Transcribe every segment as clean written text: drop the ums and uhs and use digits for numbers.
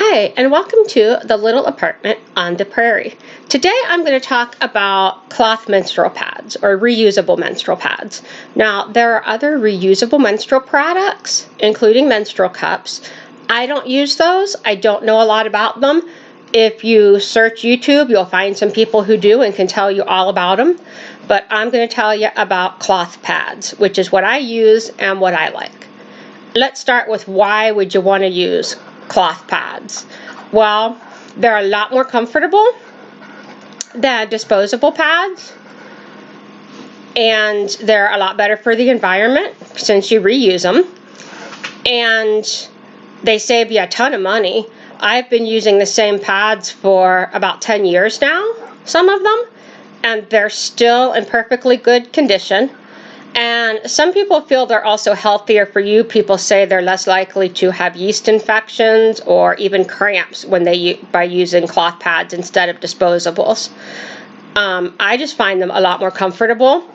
Hi, and welcome to the little apartment on the prairie. Today I'm going to talk about cloth menstrual pads or reusable menstrual pads. Now, there are other reusable menstrual products, including menstrual cups. I don't use those. I don't know a lot about them. If you search YouTube, you'll find some people who do and can tell you all about them. But I'm going to tell you about cloth pads, which is what I use and what I like. Let's start with why would you want to use cloth pads? Well, they're a lot more comfortable than disposable pads, and they're a lot better for the environment since you reuse them, and they save you a ton of money. I've been using the same pads for about 10 years now, some of them, and they're still in perfectly good condition. And some people feel they're also healthier for you. People say they're less likely to have yeast infections or even cramps when by using cloth pads instead of disposables. I just find them a lot more comfortable.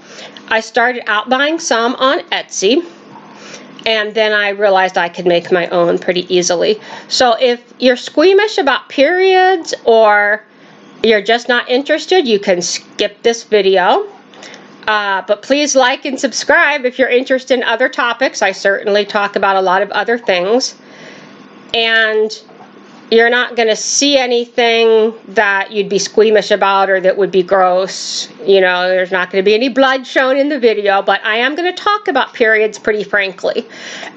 I started out buying some on Etsy, and then I realized I could make my own pretty easily. So if you're squeamish about periods or you're just not interested, you can skip this video. But please like and subscribe if you're interested in other topics. I certainly talk about a lot of other things. And you're not going to see anything that you'd be squeamish about or that would be gross. You know, there's not going to be any blood shown in the video, but I am going to talk about periods pretty frankly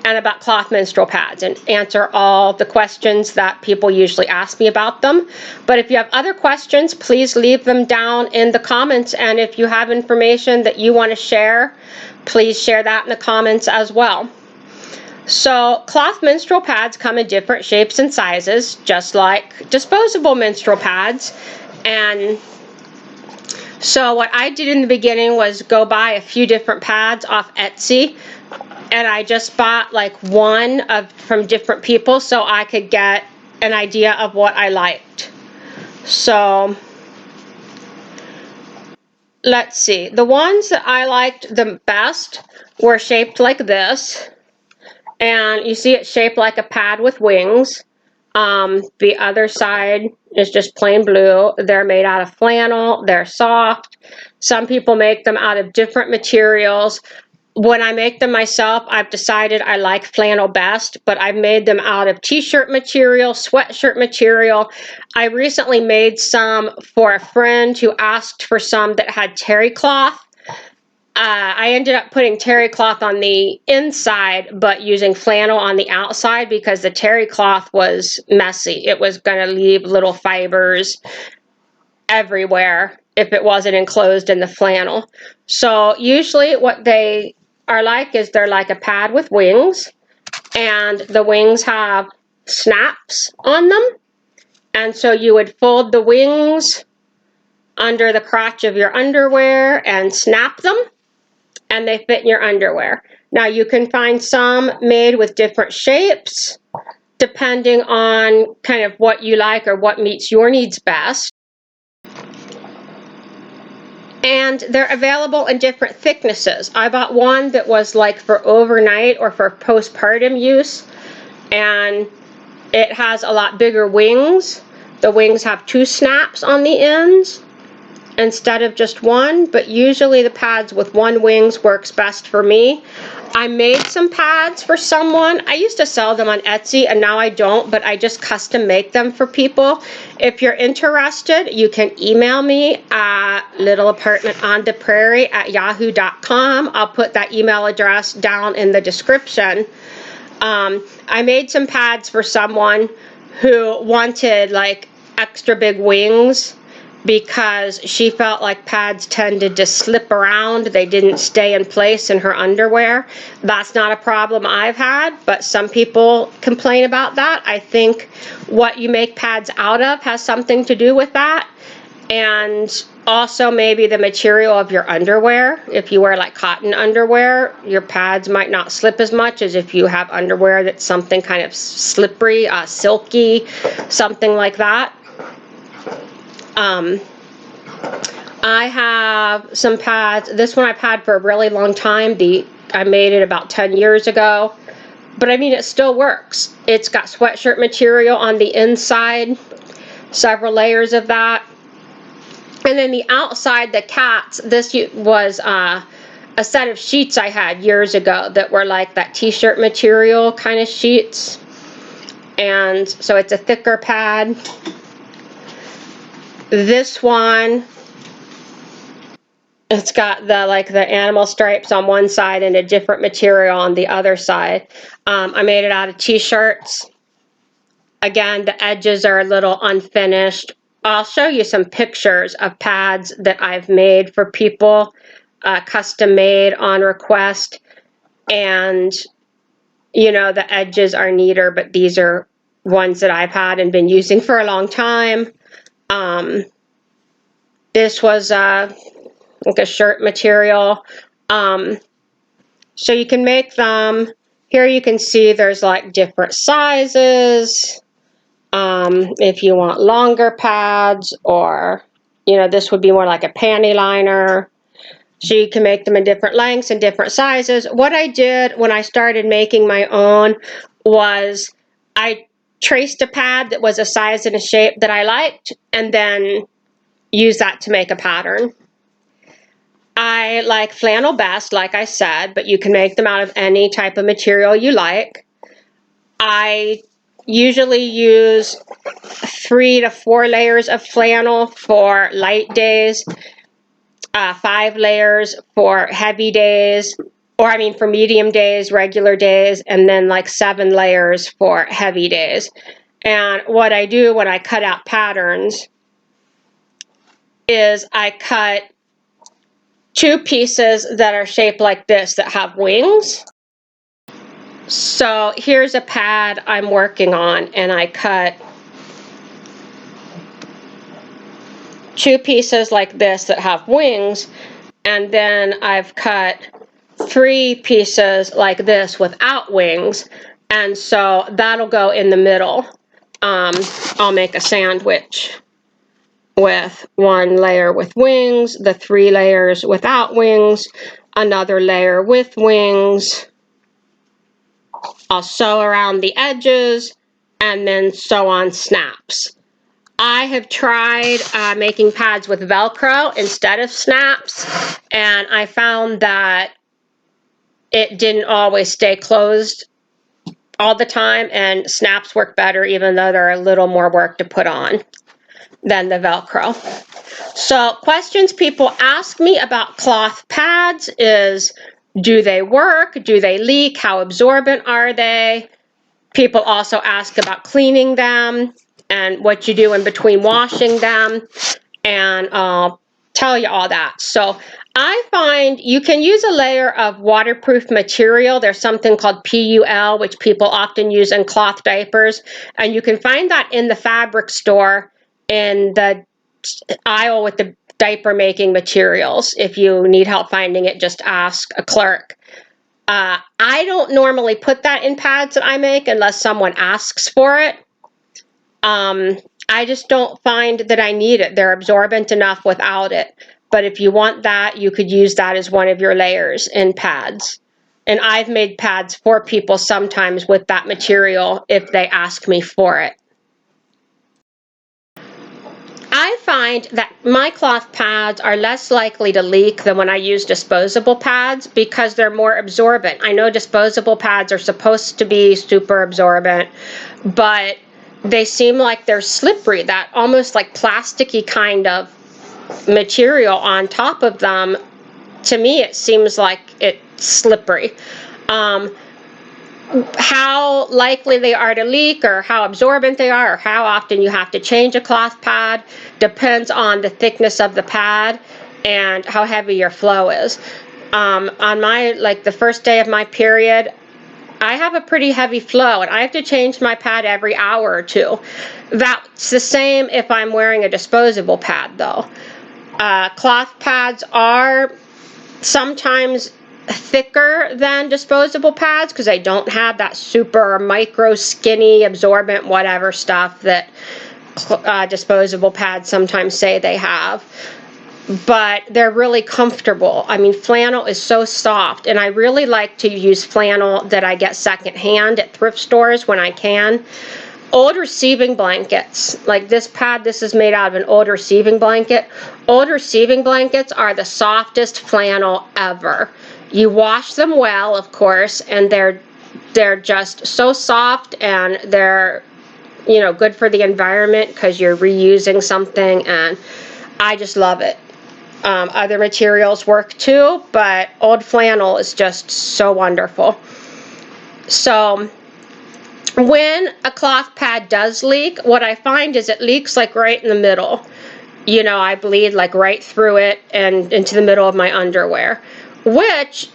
and about cloth menstrual pads and answer all the questions that people usually ask me about them. But if you have other questions, please leave them down in the comments. And if you have information that you want to share, please share that in the comments as well. So cloth menstrual pads come in different shapes and sizes, just like disposable menstrual pads. And so what I did in the beginning was go buy a few different pads off Etsy, and I just bought like one from different people so I could get an idea of what I liked. So let's see. The ones that I liked the best were shaped like this. And you see it's shaped like a pad with wings. The other side is just plain blue. They're made out of flannel. They're soft. Some people make them out of different materials. When I make them myself, I've decided I like flannel best, but I've made them out of t-shirt material, sweatshirt material. I recently made some for a friend who asked for some that had terry cloth. I ended up putting terry cloth on the inside, but using flannel on the outside because the terry cloth was messy. It was going to leave little fibers everywhere if it wasn't enclosed in the flannel. So usually what they are like is they're like a pad with wings, and the wings have snaps on them. And so you would fold the wings under the crotch of your underwear and snap them, and they fit in your underwear. Now you can find some made with different shapes depending on kind of what you like or what meets your needs best. And they're available in different thicknesses. I bought one that was like for overnight or for postpartum use, and it has a lot bigger wings. The wings have 2 snaps on the ends instead of just one, but usually the pads with 1 wings works best for me. I made some pads for someone. I used to sell them on Etsy, and now I don't, but I just custom make them for people. If you're interested, you can email me at littleapartmentontheprairie@yahoo.com. I'll put that email address down in the description. I made some pads for someone who wanted like extra big wings, because she felt like pads tended to slip around. They didn't stay in place in her underwear. That's not a problem I've had, but some people complain about that. I think what you make pads out of has something to do with that. And also maybe the material of your underwear. If you wear like cotton underwear, your pads might not slip as much as if you have underwear that's something kind of slippery, silky, something like that. I have some pads. This one I've had for a really long time. I made it about 10 years ago. but I mean, it still works. It's got sweatshirt material on the inside, several layers of that. And then the outside, the cats, this was a set of sheets I had years ago that were like that t-shirt material kind of sheets. And so it's a thicker pad. This one, it's got the animal stripes on one side and a different material on the other side. I made it out of t-shirts. Again, the edges are a little unfinished. I'll show you some pictures of pads that I've made for people, custom made on request. And, you know, the edges are neater, but these are ones that I've had and been using for a long time. This was like a shirt material. So you can make them. Here you can see there's like different sizes. If you want longer pads, or, you know, this would be more like a panty liner. So you can make them in different lengths and different sizes. What I did when I started making my own was I traced a pad that was a size and a shape that I liked, and then used that to make a pattern. I like flannel best, like I said, but you can make them out of any type of material you like. I usually use 3 to 4 layers of flannel for light days, 5 layers for heavy days, or I mean for medium days, regular days, and then like 7 layers for heavy days. And what I do when I cut out patterns is I cut 2 pieces that are shaped like this that have wings. So here's a pad I'm working on, and I cut 2 pieces like this that have wings, and then I've cut 3 pieces like this without wings, and so that'll go in the middle. I'll make a sandwich with 1 layer with wings, the 3 layers without wings, another layer with wings. I'll sew around the edges and then sew on snaps. I have tried making pads with Velcro instead of snaps, and I found that it didn't always stay closed all the time, and snaps work better even though they're a little more work to put on than the Velcro. So questions people ask me about cloth pads is, do they work? Do they leak? How absorbent are they? People also ask about cleaning them and what you do in between washing them, and I'll tell you all that. So I find you can use a layer of waterproof material. There's something called PUL, which people often use in cloth diapers, and you can find that in the fabric store in the aisle with the diaper making materials. If you need help finding it, just ask a clerk. I don't normally put that in pads that I make unless someone asks for it. I just don't find that I need it. They're absorbent enough without it. But if you want that, you could use that as one of your layers in pads. And I've made pads for people sometimes with that material if they ask me for it. I find that my cloth pads are less likely to leak than when I use disposable pads because they're more absorbent. I know disposable pads are supposed to be super absorbent, but they seem like they're slippery, that almost like plasticky kind of material on top of them. To me, it seems like it's slippery. How likely they are to leak, or how absorbent they are, or how often you have to change a cloth pad depends on the thickness of the pad and how heavy your flow is. On my, the first day of my period, I have a pretty heavy flow, and I have to change my pad every hour or 2. That's the same if I'm wearing a disposable pad, though. Cloth pads are sometimes thicker than disposable pads because they don't have that super micro skinny absorbent whatever stuff that disposable pads sometimes say they have. but they're really comfortable. I mean, flannel is so soft, and I really like to use flannel that I get secondhand at thrift stores when I can. Old receiving blankets, like this pad, this is made out of an old receiving blanket. Old receiving blankets are the softest flannel ever. You wash them well, of course, and they're just so soft, and they're, you know, good for the environment because you're reusing something, and I just love it. Other materials work too, but old flannel is just so wonderful. So when a cloth pad does leak, what I find is it leaks like right in the middle. You know, I bleed like right through it and into the middle of my underwear, which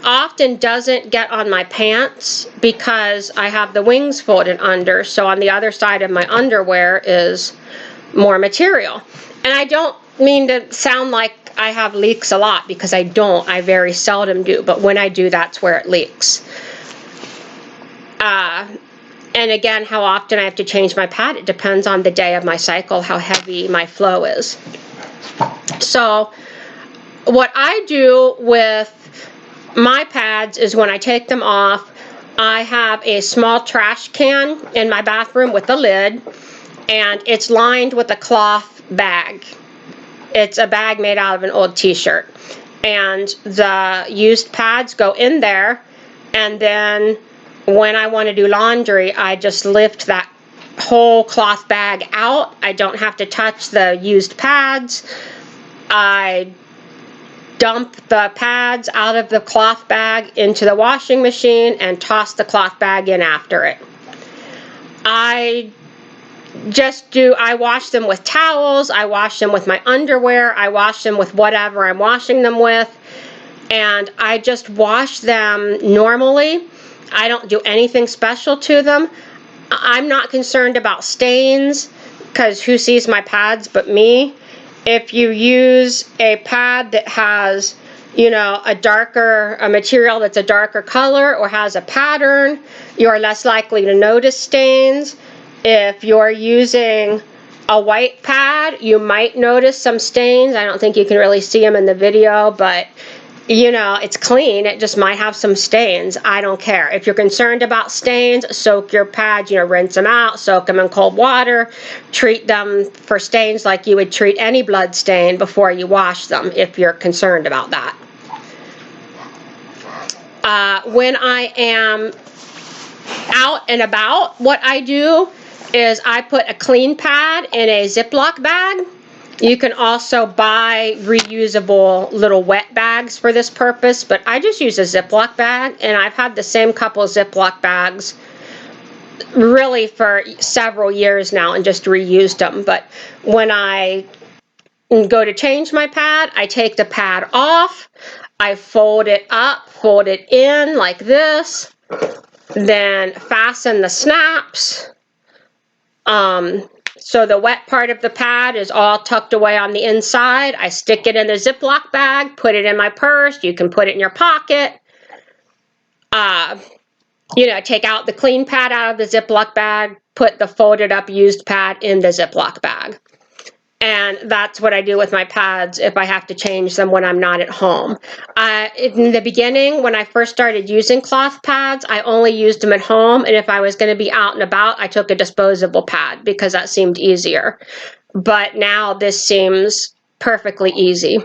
often doesn't get on my pants because I have the wings folded under. So on the other side of my underwear is more material. And I don't mean to sound like I have leaks a lot, because I don't. I very seldom do. But when I do, that's where it leaks. And again, how often I have to change my pad, it depends on the day of my cycle, how heavy my flow is. So what I do with my pads is when I take them off, I have a small trash can in my bathroom with a lid, and it's lined with a cloth bag. It's a bag made out of an old t-shirt. And the used pads go in there, and then when I want to do laundry, I just lift that whole cloth bag out. I don't have to touch the used pads. I dump the pads out of the cloth bag into the washing machine and toss the cloth bag in after it. I wash them with towels, I wash them with my underwear, I wash them with whatever I'm washing them with, and I just wash them normally. I don't do anything special to them. I'm not concerned about stains, because who sees my pads but me? If you use a pad that has, you know, a material that's a darker color or has a pattern, you're less likely to notice stains. If you're using a white pad, you might notice some stains. I don't think you can really see them in the video, but you know, it's clean. It just might have some stains. I don't care. If you're concerned about stains, soak your pads, you know, rinse them out, soak them in cold water, treat them for stains like you would treat any blood stain before you wash them, if you're concerned about that. When I am out and about, what I do is I put a clean pad in a Ziploc bag. You can also buy reusable little wet bags for this purpose, but I just use a Ziploc bag, and I've had the same couple Ziploc bags really for several years now and just reused them. But when I go to change my pad, I take the pad off, I fold it up, fold it in like this, then fasten the snaps. So the wet part of the pad is all tucked away on the inside. I stick it in the Ziploc bag, put it in my purse. You can put it in your pocket. You know, take out the clean pad out of the Ziploc bag, put the folded up used pad in the Ziploc bag. And that's what I do with my pads if I have to change them when I'm not at home. In the beginning, when I first started using cloth pads, I only used them at home. And if I was going to be out and about, I took a disposable pad because that seemed easier. But now this seems perfectly easy.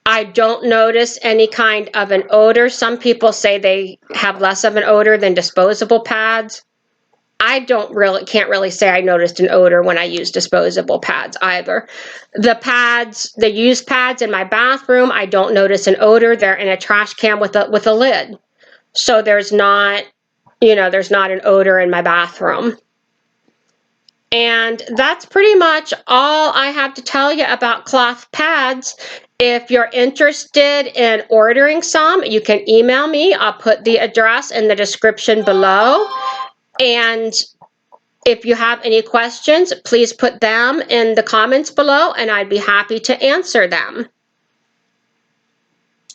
I don't notice any kind of an odor. Some people say they have less of an odor than disposable pads. I can't really say I noticed an odor when I use disposable pads either. The used pads in my bathroom, I don't notice an odor. They're in a trash can with a lid. So there's not an odor in my bathroom. And that's pretty much all I have to tell you about cloth pads. If you're interested in ordering some, you can email me. I'll put the address in the description below. And if you have any questions, please put them in the comments below, and I'd be happy to answer them.